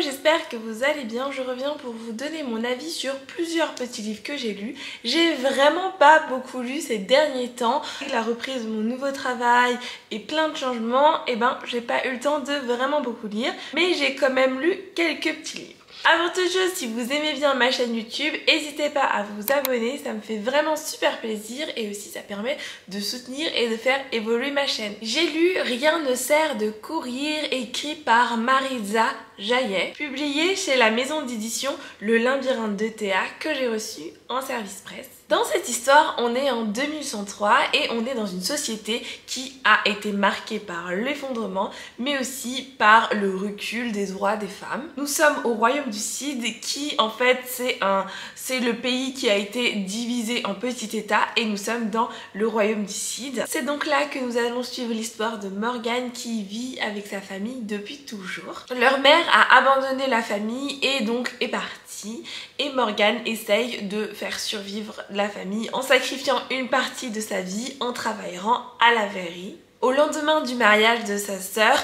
j'espère que vous allez bien. Je reviens pour vous donner mon avis sur plusieurs petits livres que j'ai lus. J'ai vraiment pas beaucoup lu ces derniers temps. Avec la reprise de mon nouveau travail et plein de changements, j'ai pas eu le temps de vraiment beaucoup lire. Mais j'ai quand même lu quelques petits livres. Avant toute chose, si vous aimez bien ma chaîne YouTube, n'hésitez pas à vous abonner, ça me fait vraiment super plaisir et aussi ça permet de soutenir et de faire évoluer ma chaîne. J'ai lu Rien ne sert de courir, écrit par Maritza Jaillet, publié chez la maison d'édition Le Labyrinthe de Théa, que j'ai reçu en service presse. Dans cette histoire, on est en 2103 et on est dans une société qui a été marquée par l'effondrement, mais aussi par le recul des droits des femmes. Nous sommes au royaume du Cid, qui en fait c'est le pays qui a été divisé en petits états, et nous sommes dans le royaume du Cid. C'est donc là que nous allons suivre l'histoire de Morgane, qui vit avec sa famille depuis toujours. Leur mère a abandonné la famille et donc est partie, et Morgane essaye de faire survivre la famille en sacrifiant une partie de sa vie en travaillant à la verrerie. Au lendemain du mariage de sa sœur,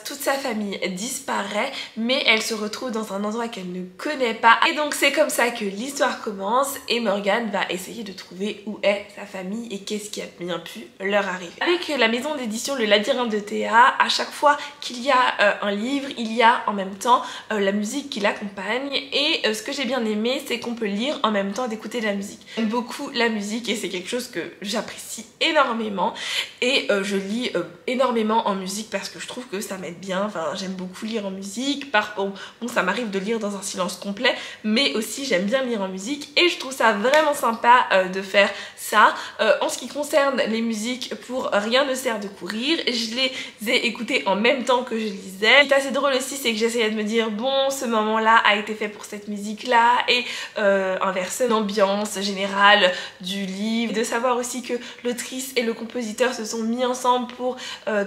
toute sa famille disparaît, mais elle se retrouve dans un endroit qu'elle ne connaît pas. Et donc c'est comme ça que l'histoire commence et Morgane va essayer de trouver où est sa famille et qu'est-ce qui a bien pu leur arriver. Avec la maison d'édition Le Labyrinthe de Théa, à chaque fois qu'il y a un livre, il y a en même temps la musique qui l'accompagne. Et ce que j'ai bien aimé, c'est qu'on peut lire en même temps d'écouter de la musique. J'aime beaucoup la musique et c'est quelque chose que j'apprécie énormément. Et je lis énormément en musique parce que je trouve que ça m'aide bien. Enfin, j'aime beaucoup lire en musique. Bon, ça m'arrive de lire dans un silence complet, mais aussi j'aime bien lire en musique et je trouve ça vraiment sympa de faire ça. En ce qui concerne les musiques pour Rien ne sert de courir, je les ai écoutées en même temps que je lisais. Ce qui est assez drôle aussi, c'est que j'essayais de me dire bon, ce moment-là a été fait pour cette musique-là, et inverser l'ambiance générale du livre, de savoir aussi que l'autrice et le compositeur se sont mis ensemble pour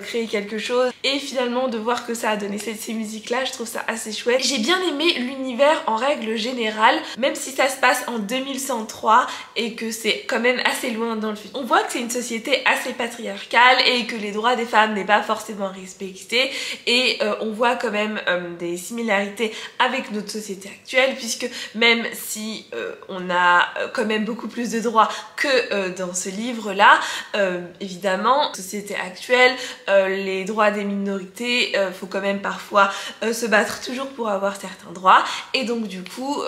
créer quelque chose, et finalement de voir que ça a donné ces musiques-là, je trouve ça assez chouette. J'ai bien aimé l'univers en règle générale, même si ça se passe en 2103 et que c'est quand même assez loin dans le futur. On voit que c'est une société assez patriarcale et que les droits des femmes n'est pas forcément respectés, et on voit quand même des similarités avec notre société actuelle, puisque même si on a quand même beaucoup plus de droits que dans ce livre-là, évidemment, société actuelle, les droits des minorités, faut quand même parfois se battre toujours pour avoir certains droits, et donc du coup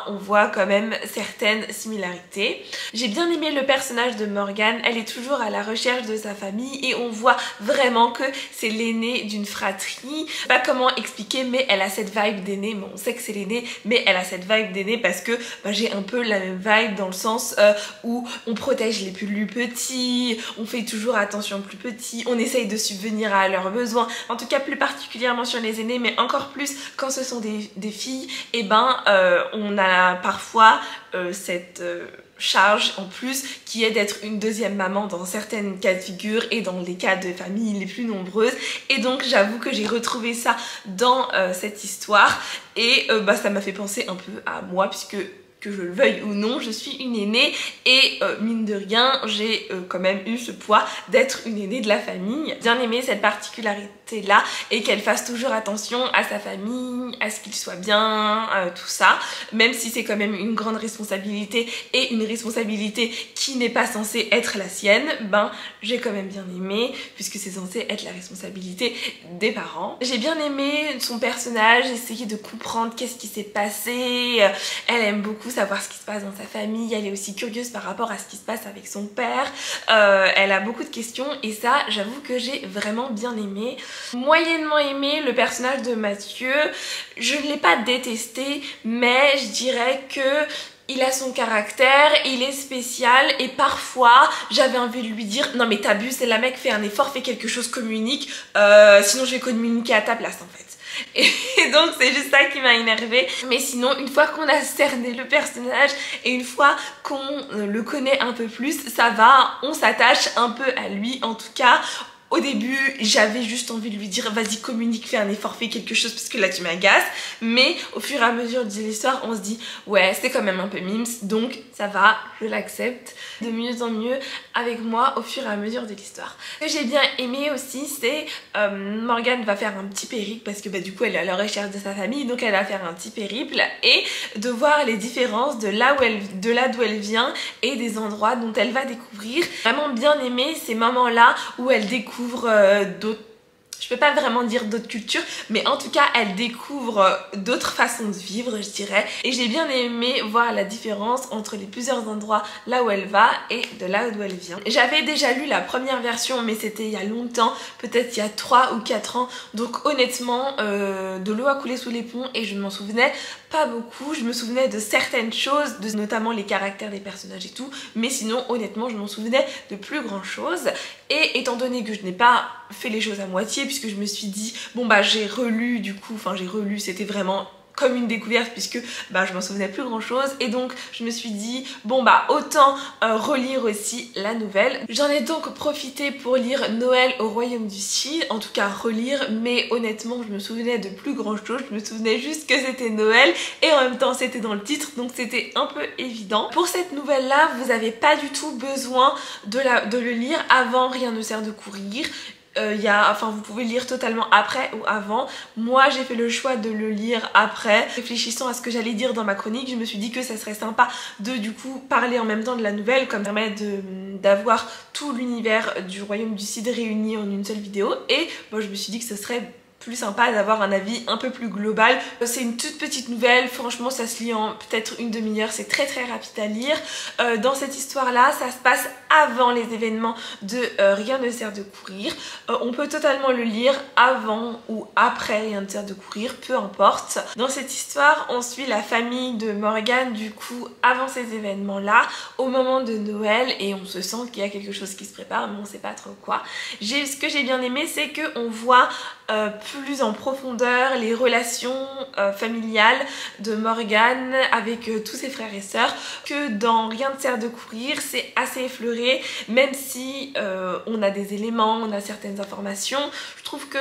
on voit quand même certaines similarités. J'ai bien aimé le personnage de Morgane, elle est toujours à la recherche de sa famille et on voit vraiment que c'est l'aînée d'une fratrie. Je sais pas comment expliquer, mais elle a cette vibe d'aînée. Bon, on sait que c'est l'aînée, mais elle a cette vibe d'aînée parce que j'ai un peu la même vibe dans le sens où on protège les plus petits, on fait toujours attention aux plus petits, on essaye de subvenir à leurs besoins, en tout cas plus particulièrement sur les aînés, mais encore plus quand ce sont des filles, et on a parfois cette charge en plus qui est d'être une deuxième maman dans certaines cas de figure et dans les cas de famille les plus nombreuses, et donc j'avoue que j'ai retrouvé ça dans cette histoire, et ça m'a fait penser un peu à moi, puisque que je le veuille ou non, je suis une aînée, et mine de rien, j'ai quand même eu ce poids d'être une aînée de la famille. Bien aimé cette particularité-là, et qu'elle fasse toujours attention à sa famille, à ce qu'il soit bien, tout ça, même si c'est quand même une grande responsabilité, et une responsabilité qui n'est pas censée être la sienne, j'ai quand même bien aimé, puisque c'est censé être la responsabilité des parents. J'ai bien aimé son personnage, essayer de comprendre qu'est-ce qui s'est passé. Elle aime beaucoup savoir ce qui se passe dans sa famille, elle est aussi curieuse par rapport à ce qui se passe avec son père, elle a beaucoup de questions, et ça j'avoue que j'ai vraiment bien aimé. Moyennement aimé le personnage de Mathieu, je ne l'ai pas détesté, mais je dirais que il a son caractère, il est spécial, et parfois j'avais envie de lui dire non mais t'abuses, c'est la mec, fais un effort, fais quelque chose, communique, sinon je vais communiquer à ta place en fait. Et donc c'est juste ça qui m'a énervée. Mais sinon, une fois qu'on a cerné le personnage et une fois qu'on le connaît un peu plus, ça va, on s'attache un peu à lui en tout cas. Au début, j'avais juste envie de lui dire vas-y communique, fais un effort, fais quelque chose parce que là tu m'agaces. Mais au fur et à mesure de l'histoire, on se dit ouais c'est quand même un peu mimes, donc ça va, je l'accepte de mieux en mieux avec moi au fur et à mesure de l'histoire. Ce que j'ai bien aimé aussi, c'est Morgane va faire un petit périple parce que bah, du coup elle est à la recherche de sa famille, donc elle va faire un petit périple et de voir les différences de là d'où elle vient et des endroits dont elle va découvrir. Vraiment bien aimé ces moments là où elle découvre d'autres, je peux pas vraiment dire d'autres cultures, mais en tout cas elle découvre d'autres façons de vivre, je dirais, et j'ai bien aimé voir la différence entre les plusieurs endroits là où elle va et de là d'où elle vient. J'avais déjà lu la première version, mais c'était il y a longtemps, peut-être il y a 3 ou 4 ans, donc honnêtement de l'eau a coulé sous les ponts et je ne m'en souvenais pas beaucoup. Je me souvenais de certaines choses, notamment les caractères des personnages et tout, mais sinon honnêtement je m'en souvenais de plus grand chose. Et étant donné que je n'ai pas fait les choses à moitié, puisque je me suis dit bon bah j'ai relu du coup, enfin j'ai relu, c'était vraiment comme une découverte puisque bah, je m'en souvenais plus grand chose, et donc je me suis dit bon bah autant relire aussi la nouvelle. J'en ai donc profité pour lire Noël au Royaume du Sud, en tout cas relire, mais honnêtement je me souvenais de plus grand chose, je me souvenais juste que c'était Noël et en même temps c'était dans le titre, donc c'était un peu évident. Pour cette nouvelle là, vous n'avez pas du tout besoin de le lire avant Rien ne sert de courir. Vous pouvez lire totalement après ou avant. Moi j'ai fait le choix de le lire après. Réfléchissant à ce que j'allais dire dans ma chronique, je me suis dit que ça serait sympa de du coup parler en même temps de la nouvelle, comme ça permet d'avoir tout l'univers du Royaume du Sud réuni en une seule vidéo. Et moi je me suis dit que ce serait plus sympa d'avoir un avis un peu plus global. C'est une toute petite nouvelle, franchement ça se lit en peut-être une demi-heure, c'est très rapide à lire. Dans cette histoire là, ça se passe avant les événements de Rien ne sert de courir. On peut totalement le lire avant ou après Rien ne sert de courir, peu importe. Dans cette histoire, on suit la famille de Morgane du coup avant ces événements là, au moment de Noël, et on se sent qu'il y a quelque chose qui se prépare, mais on sait pas trop quoi. Ce que j'ai bien aimé, c'est qu'on voit plus en profondeur les relations familiales de Morgane avec tous ses frères et sœurs, que dans Rien ne sert de courir c'est assez effleuré, même si on a des éléments, on a certaines informations. Je trouve que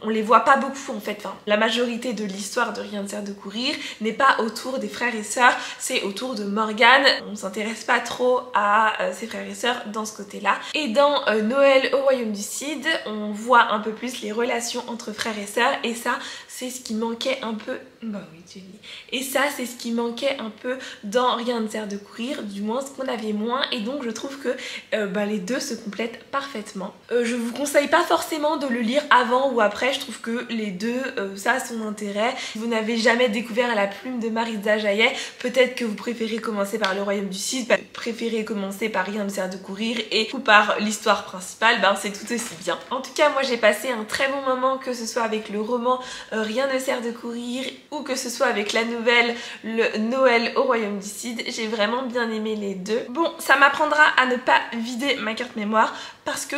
on les voit pas beaucoup en fait. Enfin, la majorité de l'histoire de Rien ne sert de courir n'est pas autour des frères et sœurs, c'est autour de Morgane. On s'intéresse pas trop à ses frères et sœurs dans ce côté là. Et dans Noël au Royaume du Sud, on voit un peu plus les relations entre frères et sœurs, et ça c'est ce qui manquait un peu, bah oui tu dis, et ça c'est ce qui manquait un peu dans Rien ne sert de courir, du moins ce qu'on avait moins, et donc je trouve que les deux se complètent parfaitement. Je vous conseille pas forcément de le lire avant ou après, je trouve que les deux ça a son intérêt. Si vous n'avez jamais découvert La plume de Maritza Jaillet, peut-être que vous préférez commencer par le Royaume du Sud, préférez commencer par Rien ne sert de courir et ou par l'histoire principale, c'est tout aussi bien. En tout cas moi j'ai passé un très bon moment, que ce soit avec le roman Rien ne sert de courir ou que ce soit avec la nouvelle le Noël au Royaume du Sud. J'ai vraiment bien aimé les deux. Bon, ça m'apprendra à ne pas vider ma carte mémoire parce que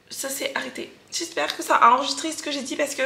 ça s'est arrêté. J'espère que ça a enregistré ce que j'ai dit parce que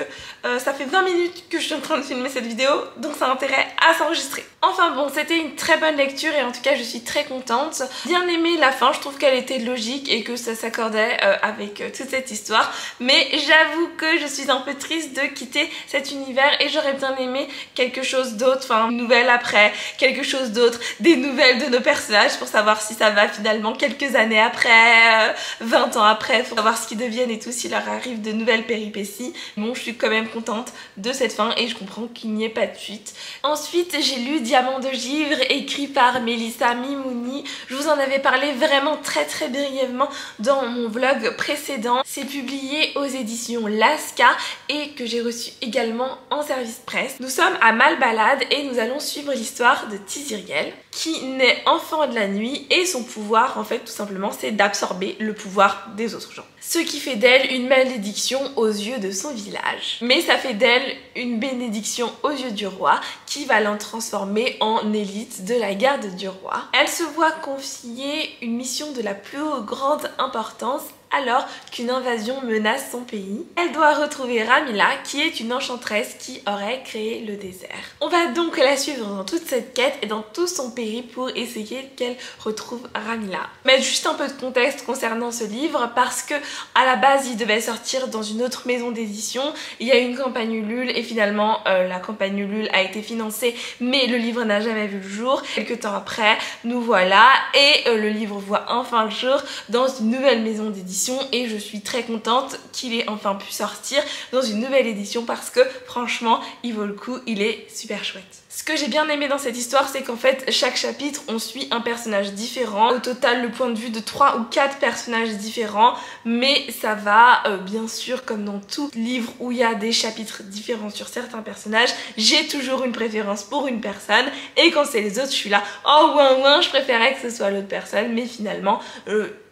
ça fait 20 minutes que je suis en train de filmer cette vidéo, donc ça a intérêt à s'enregistrer. Enfin bon, c'était une très bonne lecture et en tout cas je suis très contente. Bien aimé la fin, je trouve qu'elle était logique et que ça s'accordait avec toute cette histoire. Mais j'avoue que je suis un peu triste de quitter cet univers et j'aurais bien aimé quelque chose d'autre, enfin une nouvelle après, quelque chose d'autre, des nouvelles de nos personnages pour savoir si ça va finalement quelques années après, 20 ans après, pour savoir ce qu'ils deviennent et tout, s'il leur arrive de nouvelles péripéties. Bon, je suis quand même contente de cette fin et je comprends qu'il n'y ait pas de suite. Ensuite, j'ai lu Diamant de givre, écrit par Mélissa Mimouni. Je vous en avais parlé vraiment très brièvement dans mon vlog précédent. C'est publié aux éditions Lasca et que j'ai reçu également en service presse. Nous sommes à Malbalade et nous allons suivre l'histoire de Tiziriel qui naît enfant de la nuit et son pouvoir en fait tout simplement c'est d'absorber le pouvoir des autres gens. Ce qui fait d'elle une malédiction aux yeux de son village. Mais ça fait d'elle une bénédiction aux yeux du roi qui va l'en transformer en élite de la garde du roi. Elle se voit confier une mission de la plus grande importance alors qu'une invasion menace son pays. Elle doit retrouver Ramila, qui est une enchanteresse qui aurait créé le désert. On va donc la suivre dans toute cette quête et dans tout son périple pour essayer qu'elle retrouve Ramila. Mais juste un peu de contexte concernant ce livre, parce que à la base il devait sortir dans une autre maison d'édition. Il y a eu une campagne Ulule et finalement la campagne Ulule a été financée, mais le livre n'a jamais vu le jour. Quelques temps après, nous voilà et le livre voit enfin le jour dans une nouvelle maison d'édition et je suis très contente qu'il ait enfin pu sortir dans une nouvelle édition parce que franchement il vaut le coup, il est super chouette. Ce que j'ai bien aimé dans cette histoire, c'est qu'en fait chaque chapitre on suit un personnage différent. Au total le point de vue de 3 ou 4 personnages différents, mais ça va bien sûr comme dans tout livre où il y a des chapitres différents sur certains personnages, j'ai toujours une préférence pour une personne et quand c'est les autres je suis là oh ouin je préférais que ce soit l'autre personne, mais finalement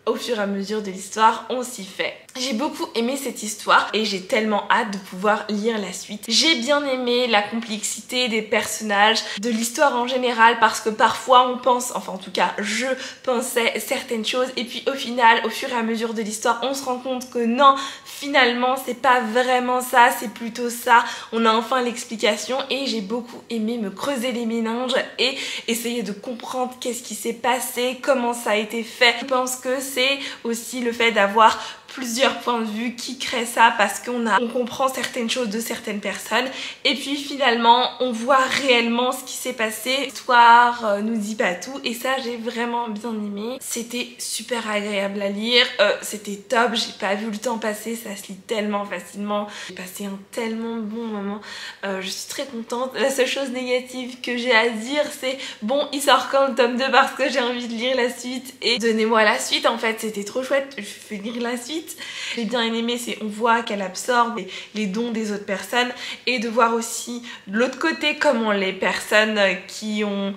au fur et à mesure de l'histoire, on s'y fait. J'ai beaucoup aimé cette histoire et j'ai tellement hâte de pouvoir lire la suite. J'ai bien aimé la complexité des personnages, de l'histoire en général, parce que parfois on pense, enfin en tout cas je pensais certaines choses et puis au final, au fur et à mesure de l'histoire, on se rend compte que non, finalement c'est pas vraiment ça, c'est plutôt ça. On a enfin l'explication et j'ai beaucoup aimé me creuser les méninges et essayer de comprendre qu'est-ce qui s'est passé, comment ça a été fait. Je pense que c'est aussi le fait d'avoir plusieurs points de vue qui créent ça parce qu'on comprend certaines choses de certaines personnes et puis finalement on voit réellement ce qui s'est passé. L'histoire nous dit pas tout et ça j'ai vraiment bien aimé. C'était super agréable à lire, c'était top, j'ai pas vu le temps passer, ça se lit tellement facilement. J'ai passé un tellement bon moment, je suis très contente. La seule chose négative que j'ai à dire c'est bon il sort quand le tome 2 parce que j'ai envie de lire la suite et donnez-moi la suite en fait, c'était trop chouette, je fais lire la suite. J'ai bien aimé, c'est on voit qu'elle absorbe les dons des autres personnes et de voir aussi de l'autre côté comment les personnes qui ont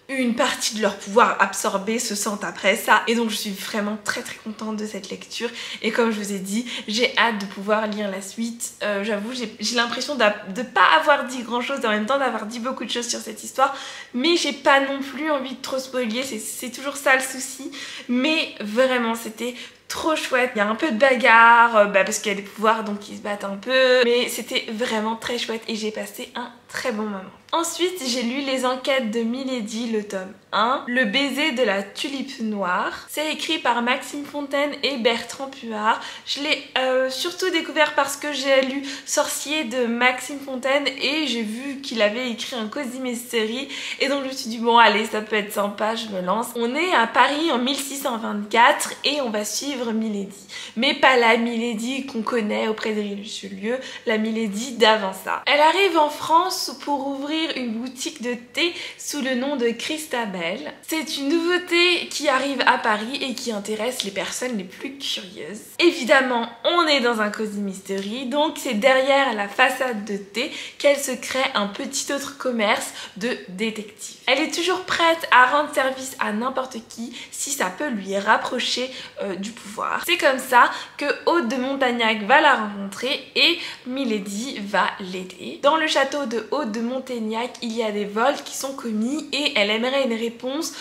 une partie de leur pouvoir absorbé se sentent après ça et donc je suis vraiment très contente de cette lecture et comme je vous ai dit j'ai hâte de pouvoir lire la suite. J'avoue j'ai l'impression de pas avoir dit grand chose et en même temps d'avoir dit beaucoup de choses sur cette histoire, mais j'ai pas non plus envie de trop spoiler, c'est toujours ça le souci, mais vraiment c'était trop chouette. Il y a un peu de bagarre parce qu'il y a des pouvoirs donc ils se battent un peu, mais c'était vraiment très chouette et j'ai passé un très bon moment. Ensuite j'ai lu Les Enquêtes de Milady, le tome 1, Le baiser de la tulipe noire. C'est écrit par Maxime Fontaine et Bertrand Puart. Je l'ai surtout découvert parce que j'ai lu Sorcier de Maxime Fontaine et j'ai vu qu'il avait écrit un cozy mystery et donc je me suis dit bon allez ça peut être sympa, je me lance. On est à Paris en 1624 et on va suivre Milady, mais pas la Milady qu'on connaît auprès de Richelieu, la Milady d'avant ça. Elle arrive en France pour ouvrir une boutique de thé sous le nom de Christabel. C'est une nouveauté qui arrive à Paris et qui intéresse les personnes les plus curieuses. Évidemment, on est dans un cozy mystery, donc c'est derrière la façade de thé qu'elle se crée un petit autre commerce de détective. Elle est toujours prête à rendre service à n'importe qui si ça peut lui rapprocher du pouvoir. C'est comme ça que Aude de Montagnac va la rencontrer et Milady va l'aider. Dans le château de Aude de Montagnac, il y a des vols qui sont commis et elle aimerait une réponse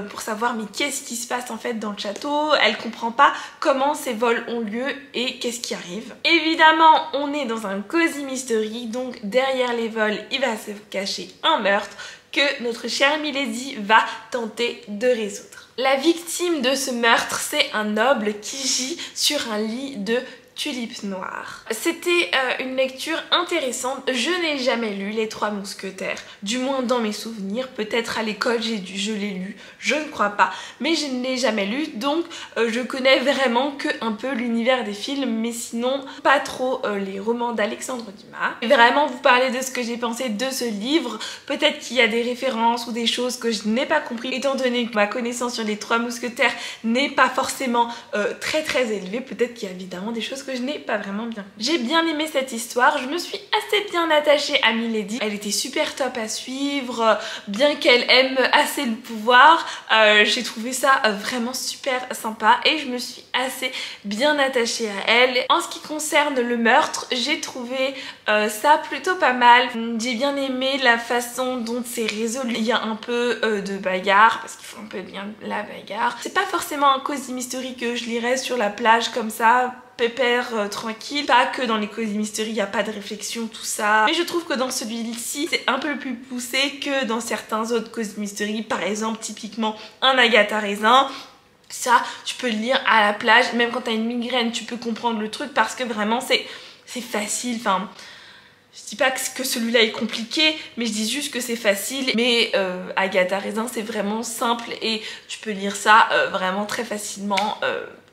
pour savoir mais qu'est-ce qui se passe en fait dans le château. Elle comprend pas comment ces vols ont lieu et qu'est-ce qui arrive. Évidemment, on est dans un cozy mystery, donc derrière les vols, il va se cacher un meurtre que notre chère Milady va tenter de résoudre. La victime de ce meurtre, c'est un noble qui gît sur un lit de tulipe noire. C'était une lecture intéressante. Je n'ai jamais lu Les Trois Mousquetaires, du moins dans mes souvenirs. Peut-être à l'école je l'ai lu, je ne crois pas, mais je ne l'ai jamais lu, donc je connais vraiment que un peu l'univers des films, mais sinon pas trop les romans d'Alexandre Dumas. Et vraiment vous parler de ce que j'ai pensé de ce livre. Peut-être qu'il y a des références ou des choses que je n'ai pas compris, étant donné que ma connaissance sur Les Trois Mousquetaires n'est pas forcément très élevée. Peut-être qu'il y a évidemment des choses que je n'ai pas vraiment bien. J'ai bien aimé cette histoire, je me suis assez bien attachée à Milady. Elle était super top à suivre, bien qu'elle aime assez le pouvoir, j'ai trouvé ça vraiment super sympa et je me suis assez bien attachée à elle. En ce qui concerne le meurtre, j'ai trouvé ça plutôt pas mal. J'ai bien aimé la façon dont c'est résolu. Il y a un peu de bagarre, parce qu'il faut un peu bien la bagarre. C'est pas forcément un cosy mystery que je lirais sur la plage comme ça, pépère, tranquille. Pas que dans les cosy mystery il n'y a pas de réflexion, tout ça. Mais je trouve que dans celui-ci c'est un peu plus poussé que dans certains autres cosy mystery. Par exemple, typiquement un Agatha Raisin. Ça, tu peux le lire à la plage, même quand t'as une migraine, tu peux comprendre le truc parce que vraiment c'est facile. Enfin, je dis pas que celui-là est compliqué, mais je dis juste que c'est facile. Mais Agatha Raisin, c'est vraiment simple et tu peux lire ça vraiment très facilement.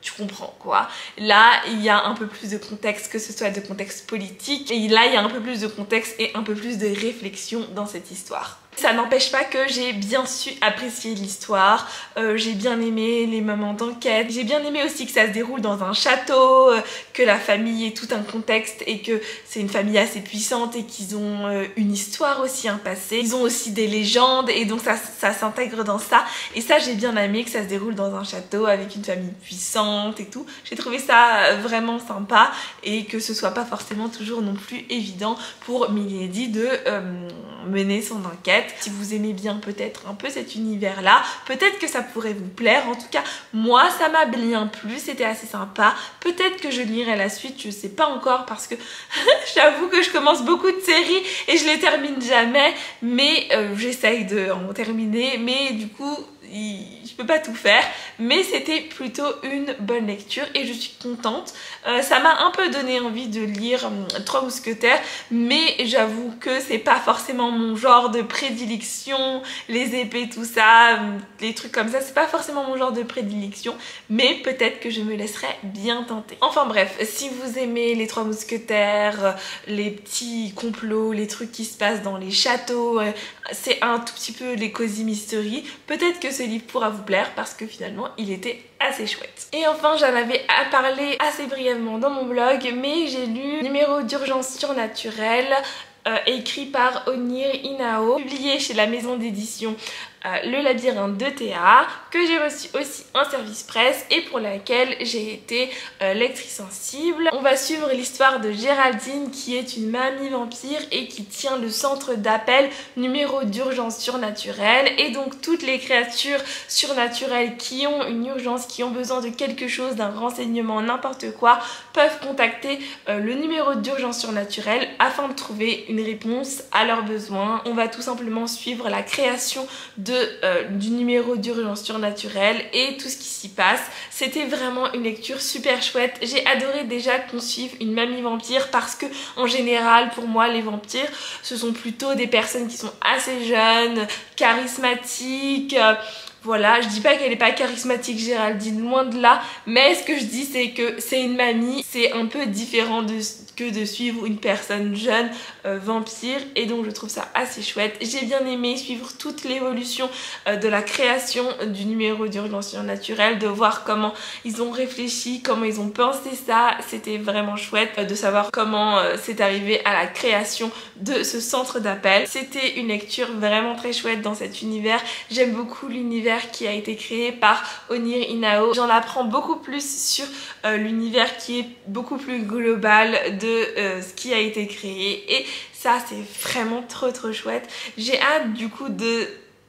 Tu comprends quoi. Là, il y a un peu plus de contexte, que ce soit de contexte politique. Et là, il y a un peu plus de contexte et un peu plus de réflexion dans cette histoire. Ça n'empêche pas que j'ai bien su apprécier l'histoire, j'ai bien aimé les moments d'enquête, j'ai bien aimé aussi que ça se déroule dans un château, que la famille ait tout un contexte et que c'est une famille assez puissante et qu'ils ont une histoire aussi, un passé. Ils ont aussi des légendes et donc ça s'intègre dans ça. Et ça, j'ai bien aimé que ça se déroule dans un château avec une famille puissante et tout. J'ai trouvé ça vraiment sympa et que ce soit pas forcément toujours non plus évident pour Milady de mener son enquête. Si vous aimez bien peut-être un peu cet univers là, peut-être que ça pourrait vous plaire. En tout cas moi ça m'a bien plu, c'était assez sympa. Peut-être que je lirai la suite, je sais pas encore parce que j'avoue que je commence beaucoup de séries et je les termine jamais, mais j'essaye de en terminer, mais du coup je peux pas tout faire, mais c'était plutôt une bonne lecture et je suis contente. Ça m'a un peu donné envie de lire Trois Mousquetaires, mais j'avoue que c'est pas forcément mon genre de prédilection, les épées, tout ça, les trucs comme ça, c'est pas forcément mon genre de prédilection, mais peut-être que je me laisserai bien tenter. Enfin bref, si vous aimez les Trois Mousquetaires, les petits complots, les trucs qui se passent dans les châteaux, c'est un tout petit peu les cosy mystery, peut-être que ce livre pourra vous plaire parce que finalement il était assez chouette. Et enfin j'en avais parlé assez brièvement dans mon blog, mais j'ai lu Numéro d'urgence surnaturelle écrit par Onir Inao, publié chez la maison d'édition Le Labyrinthe de Théa, que j'ai reçu aussi en service presse et pour laquelle j'ai été lectrice sensible. On va suivre l'histoire de Géraldine qui est une mamie vampire et qui tient le centre d'appel Numéro d'urgence surnaturelle, et donc toutes les créatures surnaturelles qui ont une urgence, qui ont besoin de quelque chose, d'un renseignement, n'importe quoi, peuvent contacter le numéro d'urgence surnaturelle afin de trouver une réponse à leurs besoins. On va tout simplement suivre la création du numéro d'urgence surnaturelle et tout ce qui s'y passe. C'était vraiment une lecture super chouette. J'ai adoré déjà qu'on suive une mamie vampire parce que en général pour moi les vampires ce sont plutôt des personnes qui sont assez jeunes, charismatiques. Voilà, je dis pas qu'elle n'est pas charismatique Géraldine, loin de là, mais ce que je dis c'est que c'est une mamie, c'est un peu différent que de suivre une personne jeune vampire, et donc je trouve ça assez chouette. J'ai bien aimé suivre toute l'évolution de la création du numéro d'urgence surnaturelle, de voir comment ils ont réfléchi, comment ils ont pensé ça. C'était vraiment chouette de savoir comment c'est arrivé à la création de ce centre d'appel. C'était une lecture vraiment très chouette dans cet univers. J'aime beaucoup l'univers qui a été créé par Onir Inao. J'en apprends beaucoup plus sur l'univers qui est beaucoup plus global de ce qui a été créé, et ça c'est vraiment trop chouette. J'ai hâte du coup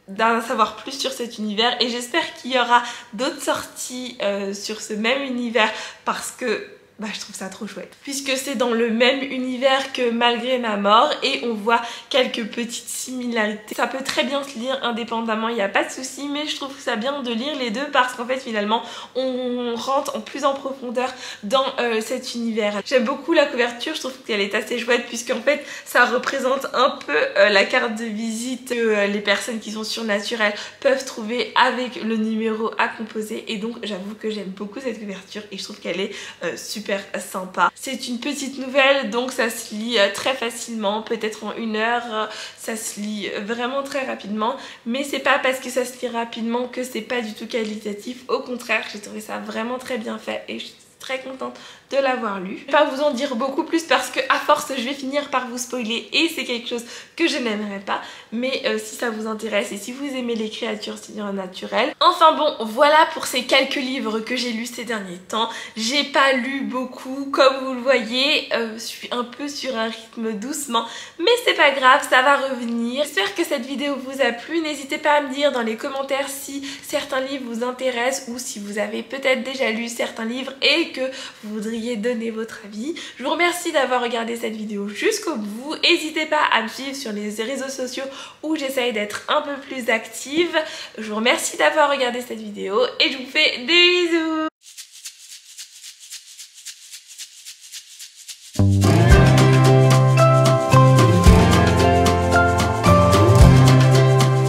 d'en savoir plus sur cet univers et j'espère qu'il y aura d'autres sorties sur ce même univers parce que je trouve ça trop chouette. Puisque c'est dans le même univers que Malgré ma mort et on voit quelques petites similarités. Ça peut très bien se lire indépendamment, il n'y a pas de souci, mais je trouve ça bien de lire les deux parce qu'en fait finalement on rentre en plus en profondeur dans cet univers. J'aime beaucoup la couverture, je trouve qu'elle est assez chouette puisqu'en fait ça représente un peu la carte de visite que les personnes qui sont surnaturelles peuvent trouver avec le numéro à composer, et donc j'avoue que j'aime beaucoup cette couverture et je trouve qu'elle est super sympa. C'est une petite nouvelle donc ça se lit très facilement, peut-être en 1 heure, ça se lit vraiment très rapidement, mais c'est pas parce que ça se lit rapidement que c'est pas du tout qualitatif, au contraire j'ai trouvé ça vraiment très bien fait et très contente de l'avoir lu. Je vais pas vous en dire beaucoup plus parce que à force je vais finir par vous spoiler et c'est quelque chose que je n'aimerais pas, mais si ça vous intéresse et si vous aimez les créatures surnaturelles. Enfin bon, voilà pour ces quelques livres que j'ai lus ces derniers temps. J'ai pas lu beaucoup, comme vous le voyez, je suis un peu sur un rythme doucement, mais c'est pas grave, ça va revenir. J'espère que cette vidéo vous a plu. N'hésitez pas à me dire dans les commentaires si certains livres vous intéressent ou si vous avez peut-être déjà lu certains livres et que vous voudriez donner votre avis. Je vous remercie d'avoir regardé cette vidéo jusqu'au bout. N'hésitez pas à me suivre sur les réseaux sociaux où j'essaye d'être un peu plus active. Je vous remercie d'avoir regardé cette vidéo et je vous fais des bisous.